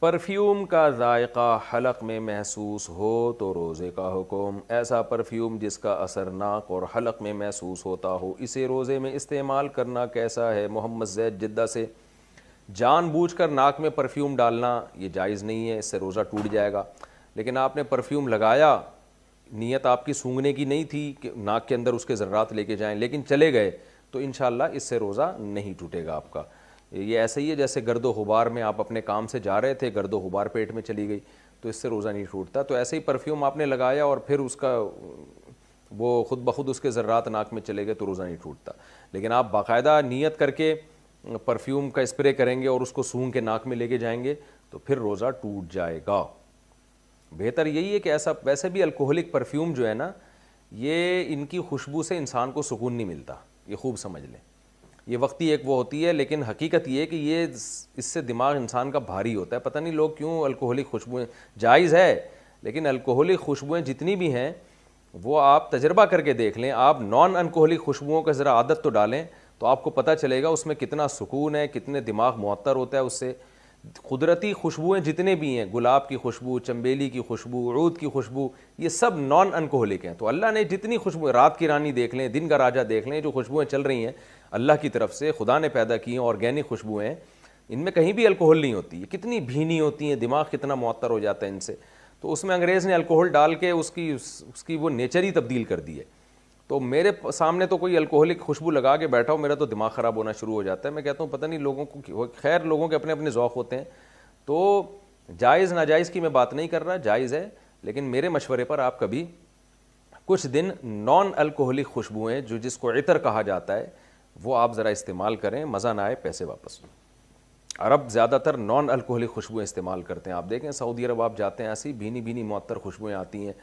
Perfume का जायका हलक में महसूस हो तो रोज़े का हुक्म। ऐसा परफ्यूम जिसका असर नाक और हलक में महसूस होता हो, इसे रोज़े में इस्तेमाल करना कैसा है? मोहम्मद जैद जिद्दा से। जानबूझकर नाक में परफ्यूम डालना ये जायज़ नहीं है, इससे रोज़ा टूट जाएगा। लेकिन आपने परफ्यूम लगाया, नीयत आपकी सूंघने की नहीं थी कि नाक के अंदर उसके ज़र्रात लेके जाएं, लेकिन चले गए, तो इंशाअल्लाह इससे रोज़ा नहीं टूटेगा आपका। ये ऐसे ही है जैसे गर्दो गुबार में आप अपने काम से जा रहे थे, गर्दो गुबार पेट में चली गई, तो इससे रोज़ा नहीं टूटता। तो ऐसे ही परफ्यूम आपने लगाया और फिर उसका वो खुद ब खुद उसके ज़र्रात नाक में चले गए, तो रोज़ा नहीं टूटता। लेकिन आप बाकायदा नीयत करके परफ्यूम का स्प्रे करेंगे और उसको सूंघ के नाक में लेके जाएंगे, तो फिर रोज़ा टूट जाएगा। बेहतर यही है कि ऐसा, वैसे भी अल्कोहलिक परफ्यूम जो है ना, ये इनकी खुशबू से इंसान को सुकून नहीं मिलता, ये खूब समझ लें। ये वक्ती एक वो होती है, लेकिन हकीकत ये है कि ये इससे दिमाग इंसान का भारी होता है। पता नहीं लोग क्यों अल्कोहलिक खुशबुएँ, जायज़ है, लेकिन अल्कोहलिक खुशबुएँ जितनी भी हैं वो आप तजर्बा करके देख लें। आप नॉन अल्कोहलिक खुशबुओं का ज़रा आदत तो डालें, तो आपको पता चलेगा उसमें कितना सुकून है, कितने दिमाग मुअत्तर होता है उससे। कुदरती खुशबुएँ जितने भी हैं, गुलाब की खुशबू, चंबेली की खुशबू, ऊद की खुशबू, ये सब नॉन अल्कोहलिक हैं। तो अल्लाह ने जितनी खुशबू, रात की रानी देख लें, दिन का राजा देख लें, जो खुशबुएँ चल रही हैं अल्लाह की तरफ से, खुदा ने पैदा की हैं, ऑर्गेनिक खुशबुएँ हैं, इनमें कहीं भी अल्कोहल नहीं होती है। कितनी भीनी होती हैं, दिमाग कितना मुअत्तर हो जाता है इनसे। तो उसमें अंग्रेज़ ने अल्कोहल डाल के उसकी वो नेचर ही तब्दील कर दी है। तो मेरे सामने तो कोई अल्कोहलिक खुशबू लगा के बैठा हो, मेरा तो दिमाग ख़राब होना शुरू हो जाता है। मैं कहता हूँ पता नहीं लोगों को, खैर लोगों के अपने अपने ज़ौक़ होते हैं। तो जायज़ नाजायज़ की मैं बात नहीं कर रहा, जायज़ है, लेकिन मेरे मशवरे पर आप कभी कुछ दिन नॉन अल्कोहलिक खुशबुएँ, जो जिसको इतर कहा जाता है, वो आप ज़रा इस्तेमाल करें। मज़ा ना आए पैसे वापस। अरब ज़्यादातर नॉन अल्कोहलिक खुशबुएँ इस्तेमाल करते हैं। आप देखें सऊदी अरब आप जाते हैं, ऐसी भीनी भीनी मुअत्तर खुशबुएँ आती हैं।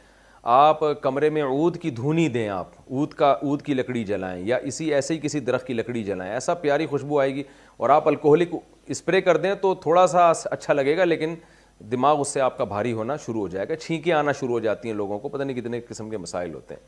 आप कमरे में ऊद की धूनी दें, आप ऊद की लकड़ी जलाएं, या इसी ऐसे ही किसी दरख्त की लकड़ी जलाएं, ऐसा प्यारी खुशबू आएगी। और आप अल्कोहलिक स्प्रे कर दें तो थोड़ा सा अच्छा लगेगा, लेकिन दिमाग उससे आपका भारी होना शुरू हो जाएगा, छींकें आना शुरू हो जाती हैं लोगों को, पता नहीं कितने किस्म के मसाइल होते हैं।